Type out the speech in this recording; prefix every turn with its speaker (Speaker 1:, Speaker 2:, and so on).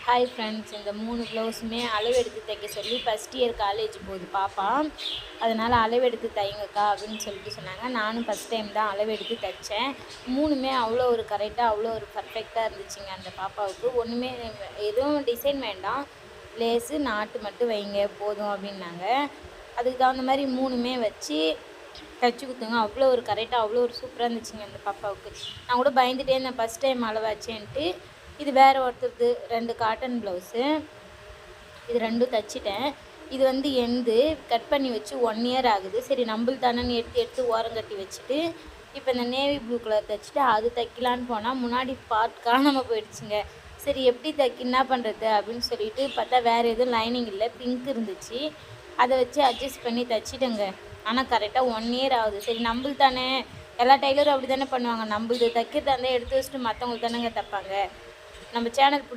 Speaker 1: Hi friends, இந்த 3 ப்ளவுஸுமே அளவு எடுத்து தைக்க சொல்லி ஃபஸ்ட் இயர் காலேஜ் போகுது பாப்பா. அதனால் அளவு எடுத்து தைங்கக்கா அப்படின்னு சொல்லிட்டு சொன்னாங்க. நானும் ஃபஸ்ட் டைம் தான் அளவு எடுத்து தைச்சேன். 3மே அவ்வளோ ஒரு கரெக்டாக அவ்வளோ ஒரு பர்ஃபெக்டாக இருந்துச்சுங்க. அந்த பாப்பாவுக்கு ஒன்றுமே எதுவும் டிசைன் வேண்டாம், லேஸு நாட்டு மட்டும் வைங்க போதும் அப்படின்னாங்க. அதுக்கு தகுந்த மாதிரி 3மே வச்சு தைச்சி கொடுத்துங்க. அவ்வளோ ஒரு கரெக்டாக அவ்வளோ ஒரு சூப்பராக இருந்துச்சுங்க அந்த பாப்பாவுக்கு. நான் கூட பயந்துகிட்டே இருந்தேன் ஃபஸ்ட் டைம் அளவாச்சேன்ட்டு. இது வேறு ஒருத்தருக்கு 2 காட்டன் ப்ளவுஸு, இது 2ம் தைச்சிட்டேன். இது வந்து கட் பண்ணி வச்சு 1 இயர் ஆகுது. சரி நம்மளுக்கு தானேன்னு எடுத்து ஓரம் கட்டி வச்சுட்டு, இப்போ இந்த நேவி ப்ளூ கலர் தைச்சிட்டு அது தைக்கலான்னு போனால் முன்னாடி பார்ட் காணாமல் போயிடுச்சுங்க. சரி எப்படி என்ன பண்ணுறது அப்படின்னு சொல்லிட்டு பார்த்தா வேறு எதுவும் லைனிங் இல்லை, பிங்க் இருந்துச்சு. அதை வச்சு அட்ஜஸ்ட் பண்ணி தைச்சிட்டேங்க. ஆனால் கரெக்டாக 1 இயர் ஆகுது. சரி நம்மளுக்கு தானே, எல்லா டைலரும் அப்படி தானே பண்ணுவாங்க, நம்மளுது தைக்கிறதா இருந்தால் எடுத்து வச்சுட்டு மற்றவங்களுக்கு தானேங்க தைப்பாங்க. நம்ம சேனல் பிடிச்சி